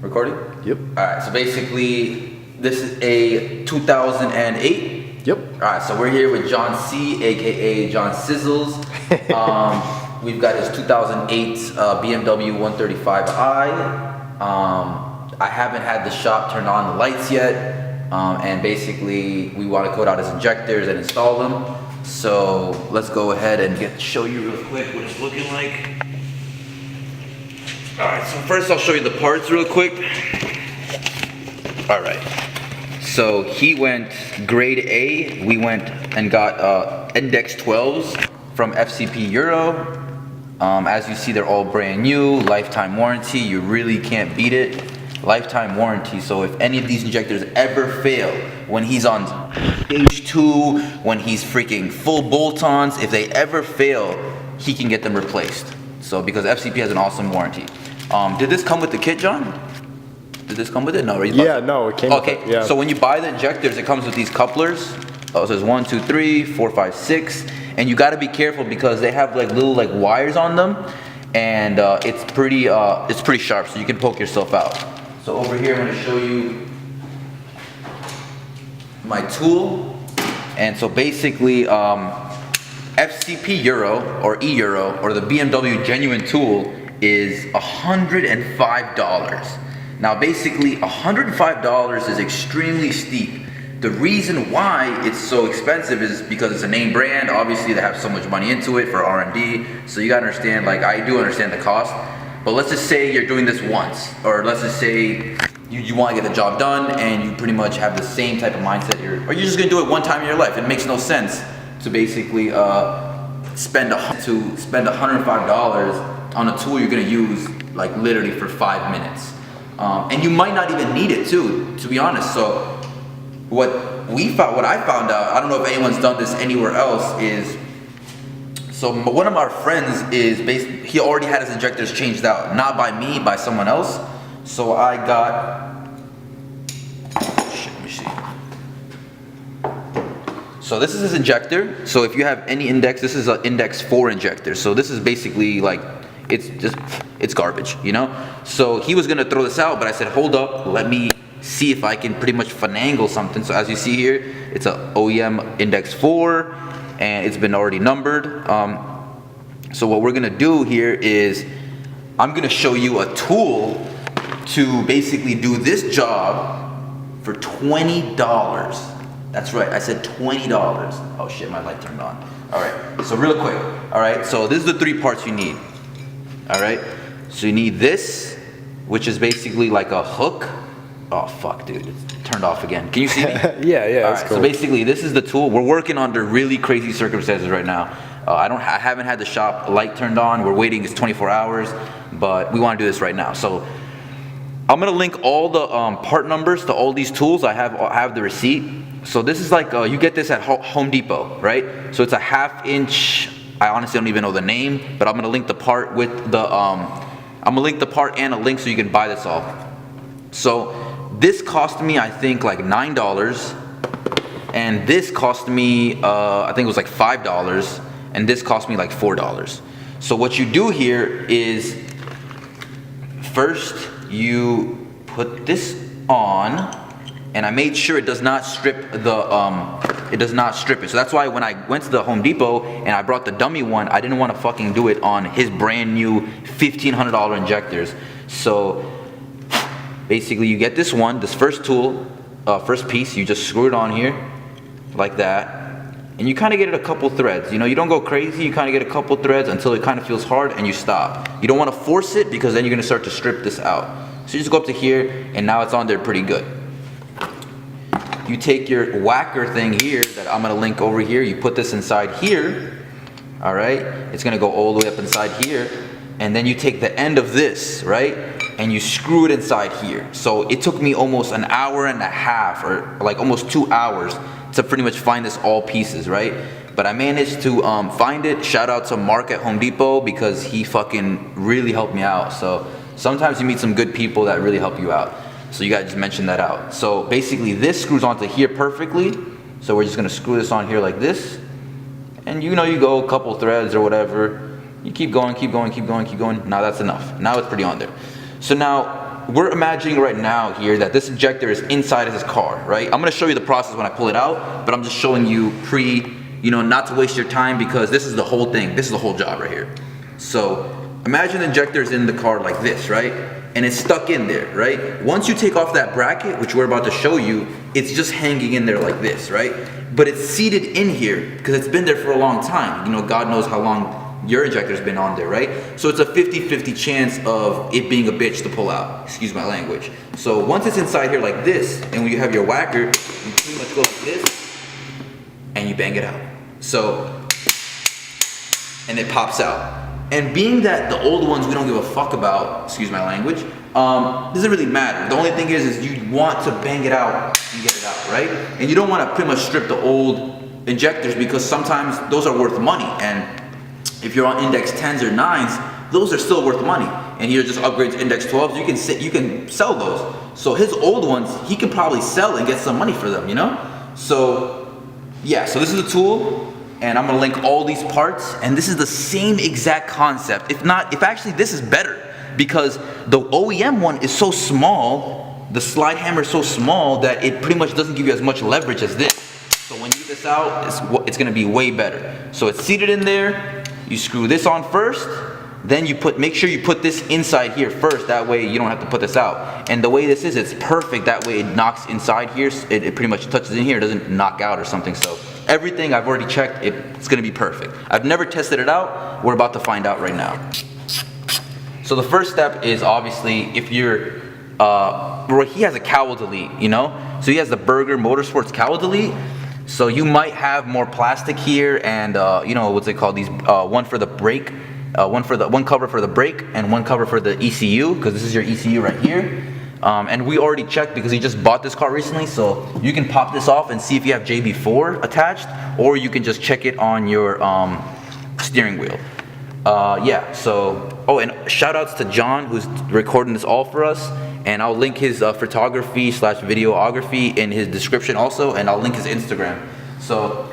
Recording? Yep. Alright, so basically, this is a 2008. Yep. Alright, so we're here with John C, aka John Sizzles. We've got his 2008 BMW 135i. I haven't had the shop turn on the lights yet. And basically, we want to coat out his injectors and install them. So let's go ahead and show you real quick what it's looking like. Alright, so first I'll show you the parts real quick. Alright, so he went grade A. We went and got Index 12s from FCP Euro. As you see, they're all brand new, lifetime warranty. You really can't beat it. Lifetime warranty, so if any of these injectors ever fail, when he's on stage 2, when he's freaking full bolt-ons, if they ever fail, he can get them replaced. So because FCP has an awesome warranty. Did this come with the kit, John? Did this come with it? No, right? Yeah, no, it came okay, with it, yeah. So when you buy the injectors, it comes with these couplers. Oh, so there's 1, 2, 3, 4, 5, 6. And you gotta be careful because they have like little like wires on them. And it's pretty sharp, so you can poke yourself out. So over here, I'm gonna show you my tool. And so basically, FCP Euro or E-Euro or the BMW genuine tool is $105. Now basically $105 is extremely steep. The reason why it's so expensive is because it's a name brand. Obviously they have so much money into it for R&D. So you gotta understand, like I do understand the cost. But let's just say you're doing this once, or let's just say you want to get the job done and you pretty much have the same type of mindset, or you're just gonna do it one time in your life. It makes no sense to basically spend $105 on a tool you're gonna use like literally for 5 minutes. And you might not even need it too, to be honest. So what I found out, I don't know if anyone's done this anywhere else, is so one of our friends he already had his injectors changed out, not by me, by someone else. So I got, shit, let me see. So this is his injector. So if you have any index, this is an Index 4 injector. So this is basically like, it's garbage, you know? So he was gonna throw this out, but I said, hold up, let me see if I can pretty much finagle something. So as you see here, it's a OEM Index 4, and it's been already numbered. So what we're gonna do here is, I'm gonna show you a tool to basically do this job for $20. That's right, I said $20. Oh shit, my light turned on. All right, so real quick. All right, so this is the 3 parts you need. All right, so you need this, which is basically like a hook. Oh fuck, dude, it's turned off again. Can you see me? yeah, All that's right, cool. so basically this is the tool. We're working under really crazy circumstances right now. I haven't had the shop light turned on. We're waiting, it's 24 hours, but we want to do this right now. So I'm gonna link all the part numbers to all these tools. I have the receipt. So this is like, you get this at Home Depot, right? So it's a 1/2 inch, I honestly don't even know the name, but I'm gonna link the part with the, I'm gonna link the part and a link so you can buy this all. So this cost me, I think, like $9, and this cost me, I think it was like $5, and this cost me like $4. So what you do here is, first you put this on, and I made sure it does not strip the, So that's why when I went to the Home Depot and I brought the dummy one, I didn't want to fucking do it on his brand new $1,500 injectors. So basically you get this one, this first tool, first piece, you just screw it on here, like that. And you kind of get it a couple threads. You know, you don't go crazy, you kind of get a couple threads until it kind of feels hard and you stop. You don't want to force it because then you're going to start to strip this out. So you just go up to here and now it's on there pretty good. You take your whacker thing here that I'm going to link over here, you put this inside here, all right? It's going to go all the way up inside here. And then you take the end of this, right? And you screw it inside here. So it took me almost an hour and a half, or like almost 2 hours, to pretty much find this all pieces, right? But I managed to find it. Shout out to Mark at Home Depot because he fucking really helped me out. So sometimes you meet some good people that really help you out. So you gotta just mention that out. So basically this screws onto here perfectly. So we're just gonna screw this on here like this. And you know, you go a couple threads or whatever. You keep going, keep going, keep going, keep going. Now that's enough. Now it's pretty on there. So now we're imagining right now here that this injector is inside of his car, right? I'm gonna show you the process when I pull it out, but I'm just showing you not to waste your time, because this is the whole thing. This is the whole job right here. So imagine the injector is in the car like this, right? And it's stuck in there, right? Once you take off that bracket, which we're about to show you, it's just hanging in there like this, right? But it's seated in here because it's been there for a long time. You know, God knows how long your injector's been on there, right? So it's a 50-50 chance of it being a bitch to pull out. Excuse my language. So once it's inside here like this, and when you have your whacker, you pretty much go like this, and you bang it out. So, and it pops out. And being that the old ones we don't give a fuck about, excuse my language, doesn't really matter. The only thing is you want to bang it out and get it out, right? And you don't want to pretty much strip the old injectors, because sometimes those are worth money. And if you're on index 10s or 9s, those are still worth money. And here just upgrade to index 12s, you can sell those. So his old ones, he can probably sell and get some money for them, you know? So yeah, so this is a tool. And I'm gonna link all these parts, and this is the same exact concept. If actually this is better, because the OEM one is so small, the slide hammer is so small that it pretty much doesn't give you as much leverage as this. So when you get this out, it's gonna be way better. So it's seated in there, you screw this on first, then make sure you put this inside here first, that way you don't have to put this out. And the way this is, it's perfect, that way it knocks inside here, it pretty much touches in here, it doesn't knock out or something. So everything I've already checked, it's gonna be perfect. I've never tested it out, we're about to find out right now. So the first step is obviously, if you're, he has a cowl delete, you know? So he has the Burger Motorsports cowl delete. So you might have more plastic here, and what's it called? These one for the brake, one cover for the brake, and one cover for the ECU, because this is your ECU right here. And we already checked because he just bought this car recently, so you can pop this off and see if you have JB4 attached, or you can just check it on your steering wheel. And shout outs to John, who's recording this all for us, and I'll link his photography / videography in his description also, and I'll link his Instagram. So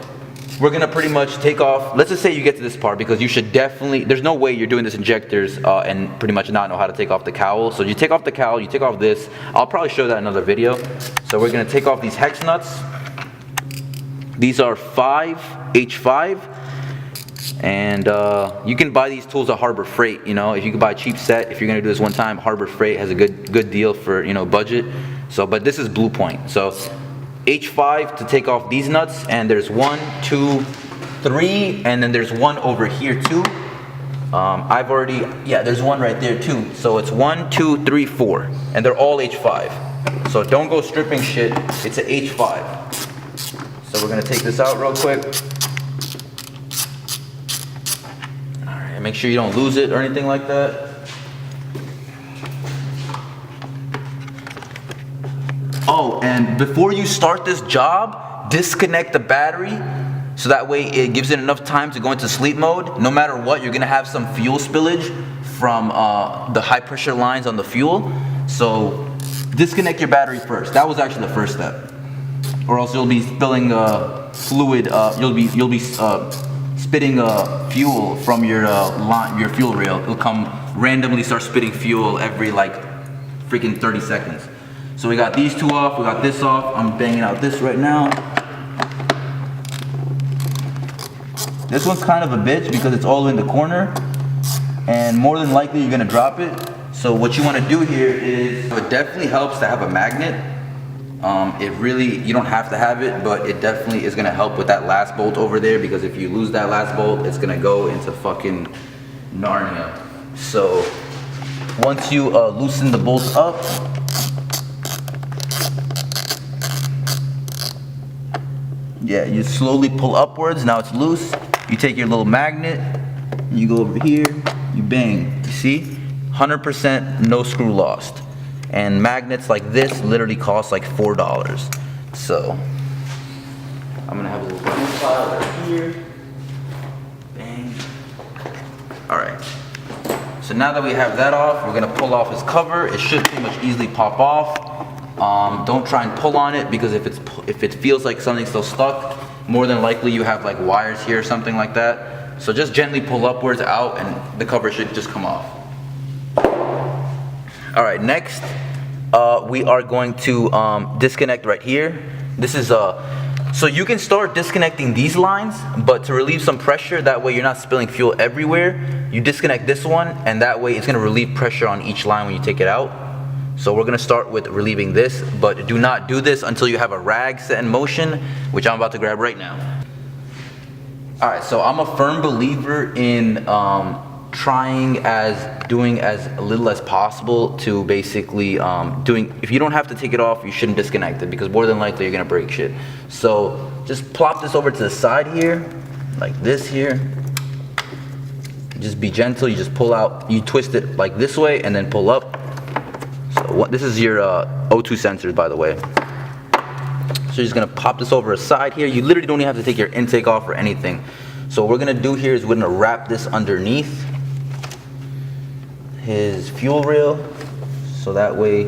we're gonna pretty much take off, let's just say you get to this part, because you should definitely, there's no way you're doing this injectors and pretty much not know how to take off the cowl. So you take off the cowl, you take off this, I'll probably show that in another video. So we're gonna take off these hex nuts. These are 5H5, and you can buy these tools at Harbor Freight. You know, if you can buy a cheap set, if you're gonna do this one time, Harbor Freight has a good deal for, you know, budget. So, but this is Blue Point. So H5 to take off these nuts, and there's 1, 2, 3, and then there's one over here too. There's one right there too. So it's 1, 2, 3, 4, and they're all H5. So don't go stripping shit, it's an H5. So we're gonna take this out real quick. All right, make sure you don't lose it or anything like that. Oh, and before you start this job, disconnect the battery, so that way it gives it enough time to go into sleep mode. No matter what, you're gonna have some fuel spillage from the high pressure lines on the fuel. So disconnect your battery first. That was actually the first step, or else you'll be spilling fluid. You'll be spitting fuel from your fuel rail. It'll come randomly start spitting fuel every like freaking 30 seconds. So we got these two off, we got this off. I'm banging out this right now. This one's kind of a bitch because it's all in the corner, and more than likely you're gonna drop it. So what you wanna do here is, it definitely helps to have a magnet. You don't have to have it, but it definitely is gonna help with that last bolt over there, because if you lose that last bolt, it's gonna go into fucking Narnia. So once you loosen the bolts up, you slowly pull upwards. Now it's loose. You take your little magnet, you go over here, you bang. You see? 100% no screw lost. And magnets like this literally cost like $4. So I'm gonna have a little tool file right here. Bang. Alright. So now that we have that off, we're gonna pull off his cover. It should pretty much easily pop off. Don't try and pull on it, because if it feels like something's still stuck, more than likely you have like wires here or something like that. So just gently pull upwards out, and the cover should just come off. All right, next we are going to disconnect right here. This is so you can start disconnecting these lines, but to relieve some pressure, that way you're not spilling fuel everywhere, you disconnect this one, and that way it's going to relieve pressure on each line when you take it out. So we're going to start with relieving this, but do not do this until you have a rag set in motion, which I'm about to grab right now. Alright, so I'm a firm believer in doing as little as possible to basically if you don't have to take it off, you shouldn't disconnect it, because more than likely you're gonna break shit. So just plop this over to the side here, like this here. Just be gentle, you just pull out, you twist it like this way and then pull up. So this is your O2 sensors, by the way. So you're just gonna pop this over a side here. You literally don't even have to take your intake off or anything. So what we're gonna do here is we're gonna wrap this underneath his fuel rail, so that way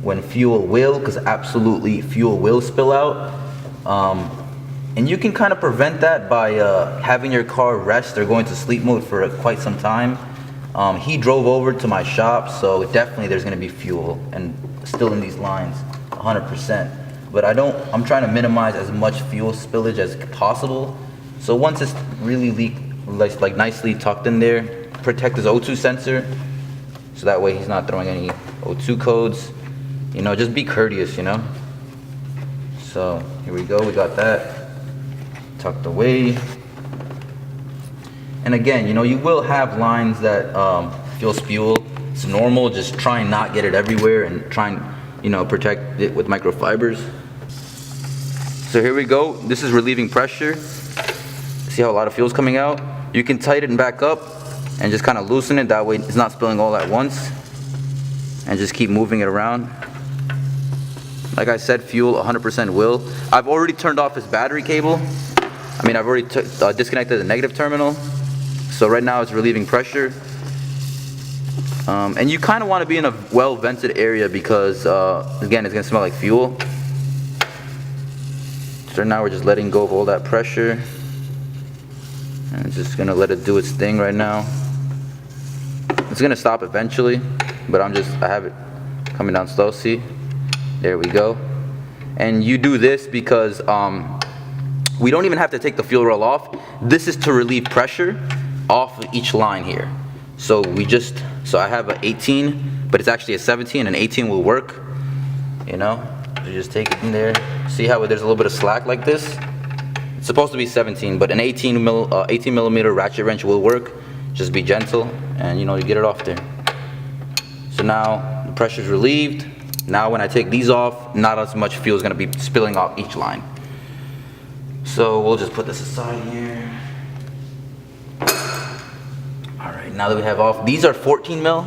when fuel will, because absolutely fuel will spill out, and you can kind of prevent that by having your car rest or going to sleep mode for quite some time. He drove over to my shop, so definitely there's gonna be fuel and still in these lines 100%, but I'm trying to minimize as much fuel spillage as possible. So once it's really like nicely tucked in there, protect his O2 sensor, so that way he's not throwing any O2 codes. You know, just be courteous, you know. So here we go, we got that tucked away. And again, you know, you will have lines that feel fuel. It's normal, just try and not get it everywhere and try and, you know, protect it with microfibers. So here we go, this is relieving pressure. See how a lot of fuel's coming out? You can tighten it back up and just kind of loosen it, that way it's not spilling all at once, and just keep moving it around. Like I said, fuel 100% will. I've already turned off his battery cable. I mean, I've already disconnected the negative terminal, so right now it's relieving pressure. And you kind of want to be in a well vented area, because again, it's gonna smell like fuel. So now we're just letting go of all that pressure, and it's just gonna let it do its thing right now. It's gonna stop eventually, but I have it coming down slow. See, there we go. And you do this because we don't even have to take the fuel rail off. This is to relieve pressure off of each line here. So I have an 18, but it's actually a 17. An 18 will work, you know. You just take it in there. See how there's a little bit of slack like this? It's supposed to be 17, but an 18 millimeter ratchet wrench will work. Just be gentle, and you know, you get it off there. So now the pressure's relieved. Now when I take these off, not as much fuel is going to be spilling off each line. So we'll just put this aside here. Alright, now that we have off, these are 14 mil.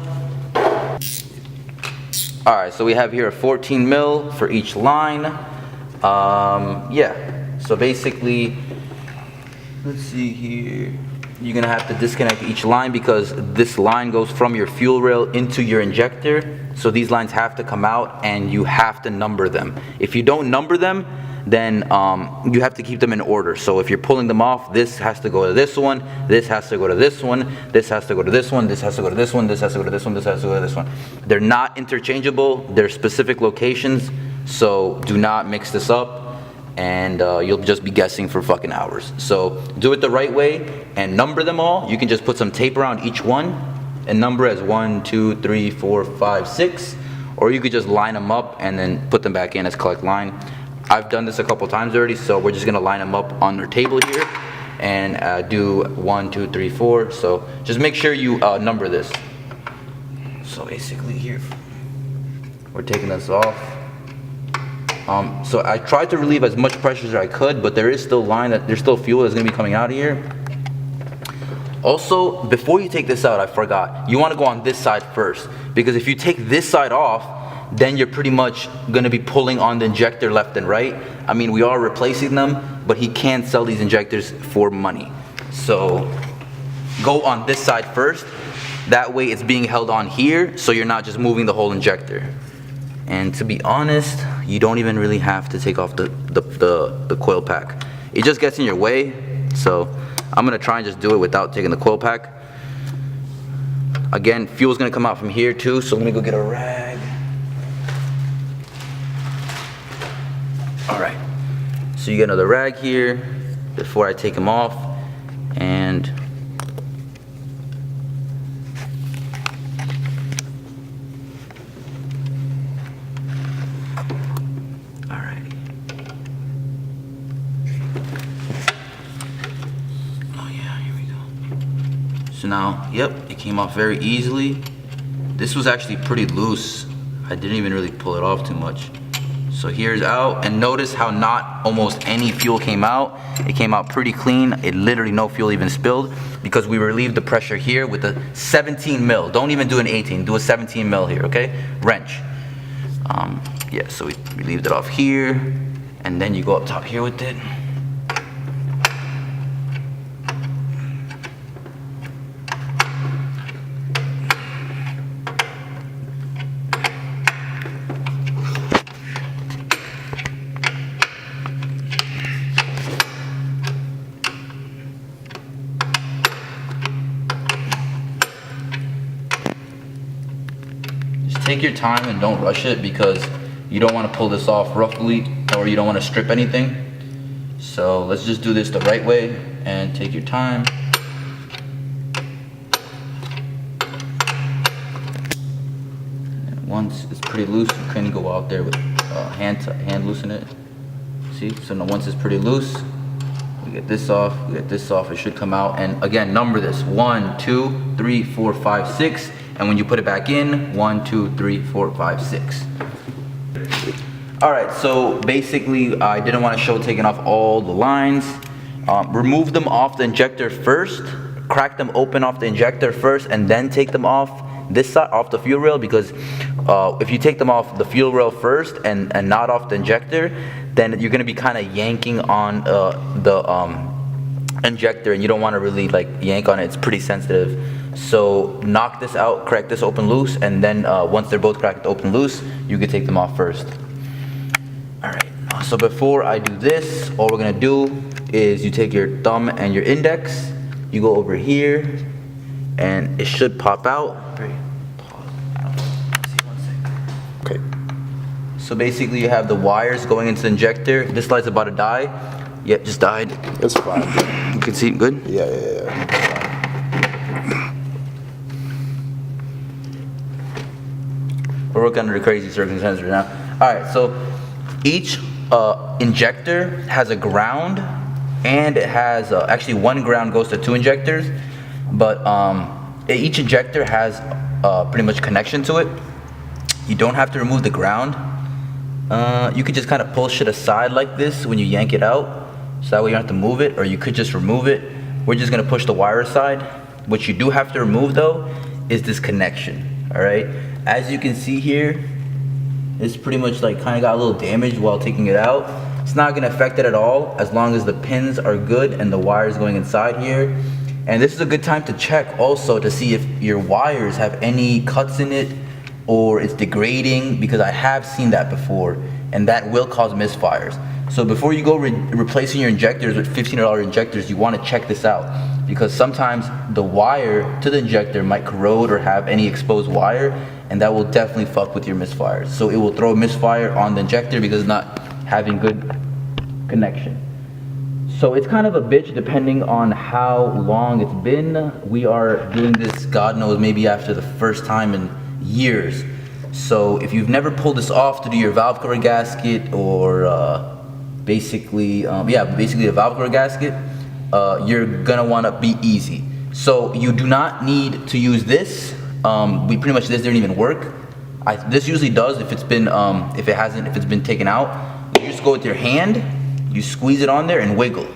Alright, so we have here a 14 mil for each line. Yeah, so basically, let's see here. You're gonna have to disconnect each line, because this line goes from your fuel rail into your injector. So these lines have to come out, and you have to number them. If you don't number them, then you have to keep them in order. So if you're pulling them off, this has to go to this one, this has to go to this one, this has to go to this one, this has to go to this one, this has to go to this one, this has to go to this one. They're not interchangeable, they're specific locations, so do not mix this up, and you'll just be guessing for fucking hours. So do it the right way and number them all. You can just put some tape around each one and number as 1, 2, 3, 4, 5, 6, or you could just line them up and then put them back in as collect line. I've done this a couple times already, so we're just gonna line them up on their table here and do 1, 2, 3, 4. So just make sure you number this. So basically here, we're taking this off. So I tried to relieve as much pressure as I could, but there's still fuel that's gonna be coming out of here. Also, before you take this out, I forgot, you wanna go on this side first, because if you take this side off, then you're pretty much gonna be pulling on the injector left and right. I mean, we are replacing them, but he can't sell these injectors for money. So go on this side first. That way it's being held on here, so you're not just moving the whole injector. And to be honest, you don't even really have to take off the coil pack. It just gets in your way, so I'm gonna try and just do it without taking the coil pack. Again, fuel's gonna come out from here too, so let me go get a rag. All right, so you get another rag here before I take them off, and so now, yep, it came off very easily. This was actually pretty loose. I didn't even really pull it off too much. So here's out, and notice how not almost any fuel came out. It came out pretty clean. It literally no fuel even spilled because we relieved the pressure here with a 17 mil. Don't even do an 18, do a 17 mil here, okay? Wrench. Yeah, so we relieved it off here, and then you go up top here with it. Take your time and don't rush it because you don't want to pull this off roughly or you don't want to strip anything. So let's just do this the right way and take your time. And once it's pretty loose, you can go out there with hand loosen it. See, so now once it's pretty loose, we get this off, we get this off, it should come out. And again, number this 1, 2, 3, 4, 5, 6. And when you put it back in, 1, 2, 3, 4, 5, 6. All right, so basically I didn't want to show taking off all the lines. Remove them off the injector first, crack them open off the injector first, and then take them off this side, off the fuel rail, because if you take them off the fuel rail first and not off the injector, then you're gonna be kind of yanking on the injector, and you don't want to really like yank on it. It's pretty sensitive. So knock this out, crack this open loose, and then once they're both cracked open loose, you can take them off first. All right, so before I do this, all we're gonna do is you take your thumb and your index, you go over here, and it should pop out. Okay. So basically you have the wires going into the injector. This light's about to die. Yep, just died. It's fine. You can see, good? Yeah. We're working under the crazy circumstances right now. All right, so each injector has a ground, and it has actually one ground goes to 2 injectors, but each injector has pretty much connection to it. You don't have to remove the ground. You could just kind of pull shit aside like this when you yank it out, so that way you don't have to move it, or you could just remove it. We're just gonna push the wire aside. What you do have to remove though is this connection, all right? As you can see here, it's pretty much like kind of got a little damage while taking it out. It's not gonna affect it at all as long as the pins are good and the wires going inside here. And this is a good time to check also to see if your wires have any cuts in it or it's degrading, because I have seen that before, and that will cause misfires. So before you go replacing your injectors with $15 injectors, you want to check this out, because sometimes the wire to the injector might corrode or have any exposed wire, and that will definitely fuck with your misfires. So it will throw a misfire on the injector because it's not having good connection. So it's kind of a bitch depending on how long it's been. We are doing this, God knows, maybe after the first time in years. So if you've never pulled this off to do your valve cover gasket, or basically a valve cover gasket, you're gonna want to be easy. So you do not need to use this. This didn't even work. This usually does if it's been if it's been taken out. You just go with your hand, you squeeze it on there and wiggle,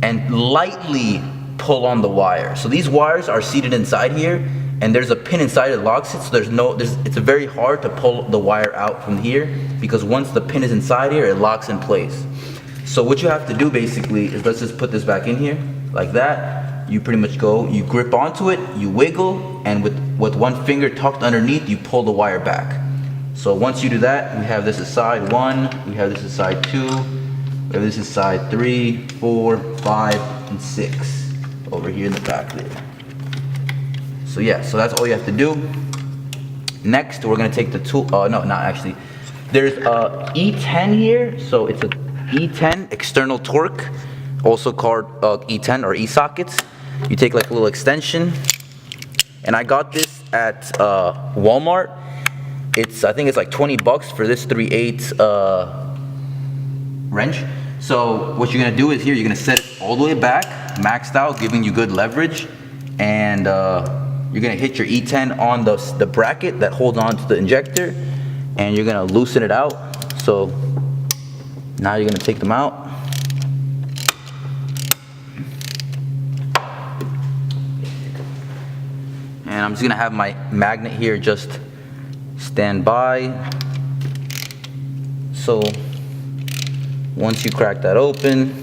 and lightly pull on the wire. So these wires are seated inside here, and there's a pin inside that locks it. So it's very hard to pull the wire out from here, because once the pin is inside here, it locks in place. So what you have to do basically is, let's just put this back in here like that. You pretty much you grip onto it, you wiggle, and with one finger tucked underneath, you pull the wire back. So once you do that, we have this as side 1, we have this as side 2, we have this as side 3, 4, 5, and 6 over here in the back there. So yeah, so that's all you have to do. Next, we're gonna take the tool, There's a E10 here, so it's a E10 external torque, also called E10 or E-sockets. You take like a little extension, and I got this at Walmart. I think it's like 20 bucks for this 3/8 wrench. So what you're gonna do is here, you're gonna set it all the way back, maxed out, giving you good leverage, and you're gonna hit your E10 on the bracket that holds on to the injector, and you're gonna loosen it out. So now you're gonna take them out. And I'm just gonna have my magnet here just stand by. So once you crack that open,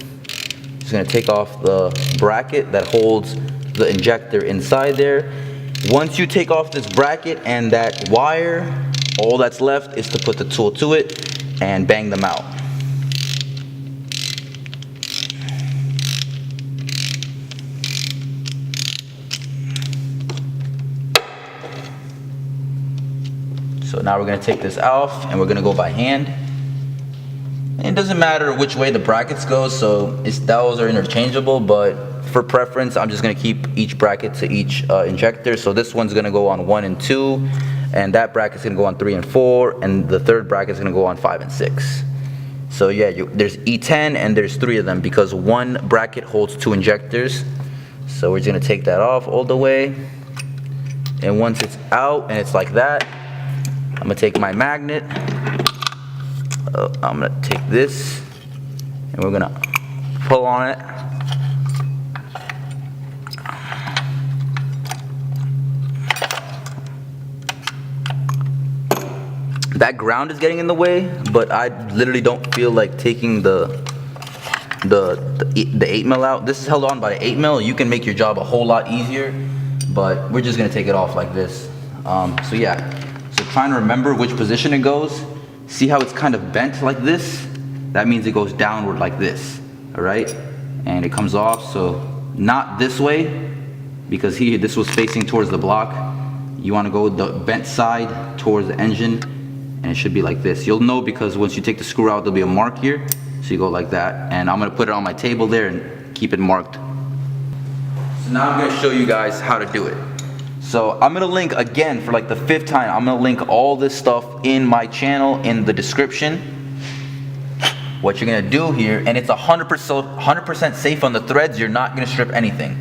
just gonna take off the bracket that holds the injector inside there. Once you take off this bracket and that wire, all that's left is to put the tool to it and bang them out. So now we're gonna take this off and we're gonna go by hand. And it doesn't matter which way the brackets go, so those are interchangeable, but for preference, I'm just gonna keep each bracket to each injector. So this one's gonna go on 1 and 2, and that bracket's gonna go on 3 and 4, and the third bracket's gonna go on 5 and 6. So yeah, there's E10 and there's 3 of them because one bracket holds 2 injectors. So we're just gonna take that off all the way. And once it's out and it's like that, I'm gonna take my magnet, I'm gonna take this, and we're gonna pull on it. That ground is getting in the way, but I literally don't feel like taking the 8mm out. This is held on by the 8mm. You can make your job a whole lot easier, but we're just gonna take it off like this. So yeah. So trying to remember which position it goes. See how it's kind of bent like this? That means it goes downward like this, all right? And it comes off, so not this way, because here, this was facing towards the block. You wanna go the bent side towards the engine, and it should be like this. You'll know because once you take the screw out, there'll be a mark here. So you go like that, and I'm gonna put it on my table there and keep it marked. So now I'm gonna show you guys how to do it. So I'm gonna link again for like the 5th time. I'm gonna link all this stuff in my channel in the description. What you're gonna do here, and it's 100% safe on the threads. You're not gonna strip anything.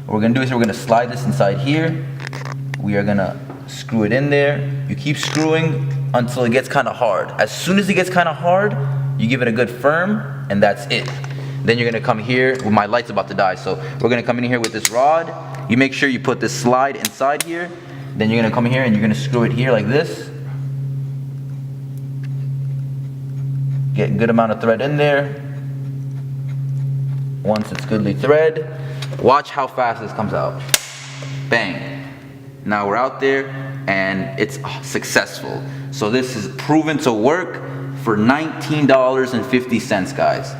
What we're gonna do is we're gonna slide this inside here. We are gonna screw it in there. You keep screwing until it gets kind of hard. As soon as it gets kind of hard, you give it a good firm, and that's it. Then you're gonna come here. Well, my light's about to die, so we're gonna come in here with this rod. You make sure you put this slide inside here. Then you're gonna come here and you're gonna screw it here like this. Get a good amount of thread in there. Once it's goodly thread, watch how fast this comes out. Bang. Now we're out there and it's successful. So this is proven to work for $19.50, guys.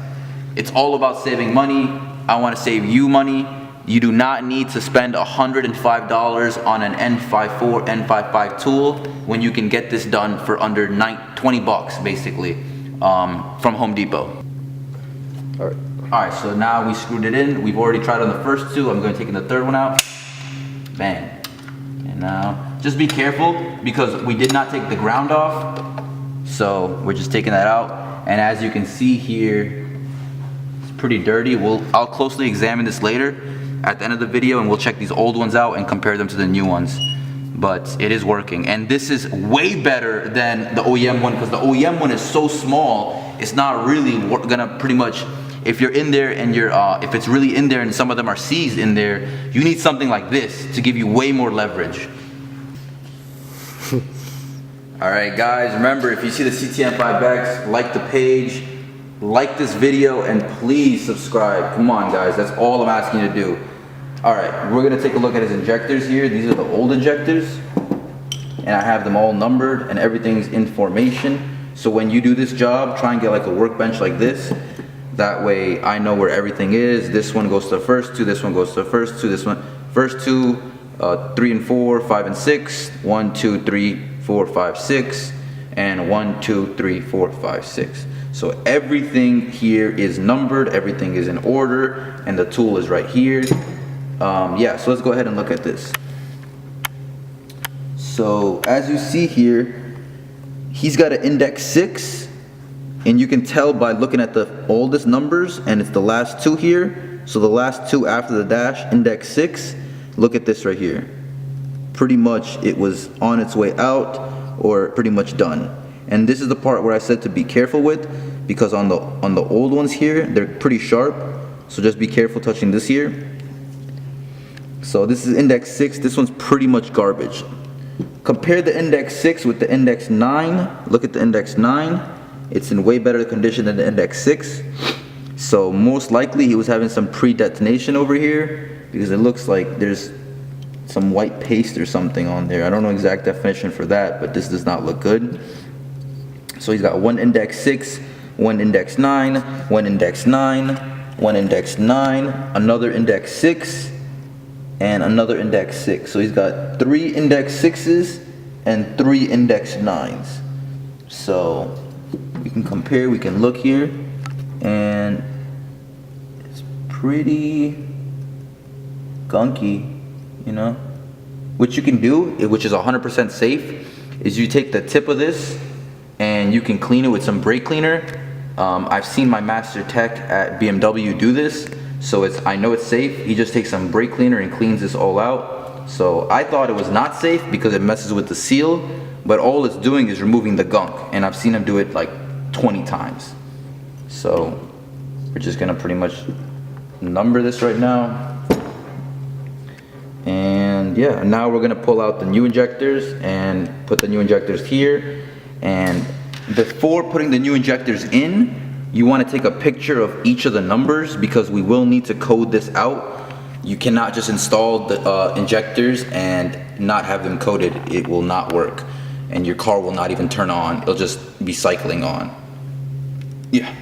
It's all about saving money. I wanna save you money. You do not need to spend $105 on an N54, N55 tool when you can get this done for under 20 bucks, basically, from Home Depot. All right. All right, so now we screwed it in. We've already tried on the first 2. I'm going to take the 3rd one out. Bang. And now, just be careful because we did not take the ground off. So we're just taking that out. And as you can see here, it's pretty dirty. I'll closely examine this later at the end of the video, and we'll check these old ones out and compare them to the new ones. But it is working, and this is way better than the OEM one because the OEM one is so small, it's not really gonna pretty much, if you're in there and if it's really in there and some of them are seized in there, you need something like this to give you way more leverage. All right, guys, remember, if you see the CTM5X, like the page, like this video, and please subscribe. Come on, guys, that's all I'm asking you to do. All right, we're gonna take a look at his injectors here. These are the old injectors, and I have them all numbered and everything's in formation. So when you do this job, try and get like a workbench like this. That way I know where everything is. This one goes to the first 2, this one goes to the first 2, this one, first 2, 3 and 4, 5 and 6, 1, 2, 3, 4, 5, 6. and 1, 2, 3, 4, 5, 6. So everything here is numbered, everything is in order, and the tool is right here. Yeah, so let's go ahead and look at this. So as you see here, he's got an index 6, and you can tell by looking at the oldest numbers, and it's the last two here. So the last two after the dash, index 6. Look at this right here. Pretty much it was on its way out, or pretty much done. And this is the part where I said to be careful with, because on the old ones here, they're pretty sharp. So just be careful touching this here. So this is index 6. This one's pretty much garbage. Compare the index 6 with the index 9. Look at the index 9. It's in way better condition than the index 6. So most likely he was having some pre-detonation over here, because it looks like there's some white paste or something on there. I don't know exact definition for that, but this does not look good. So he's got one index 6, one index 9, one index 9, one index 9, another index 6, and another index 6. So he's got 3 index 6s and 3 index 9s. So we can compare, we can look here, and it's pretty gunky, you know. What you can do, which is 100% safe, is you take the tip of this and you can clean it with some brake cleaner. I've seen my master tech at BMW do this, so I know it's safe. He just takes some brake cleaner and cleans this all out. So I thought it was not safe because it messes with the seal, but all it's doing is removing the gunk, and I've seen him do it like 20 times. So we're just gonna pretty much number this right now. And yeah, now we're gonna pull out the new injectors and put the new injectors here. And before putting the new injectors in, you want to take a picture of each of the numbers, because we will need to code this out. You cannot just install the injectors and not have them coded. It will not work, and your car will not even turn on. It'll just be cycling on. Yeah.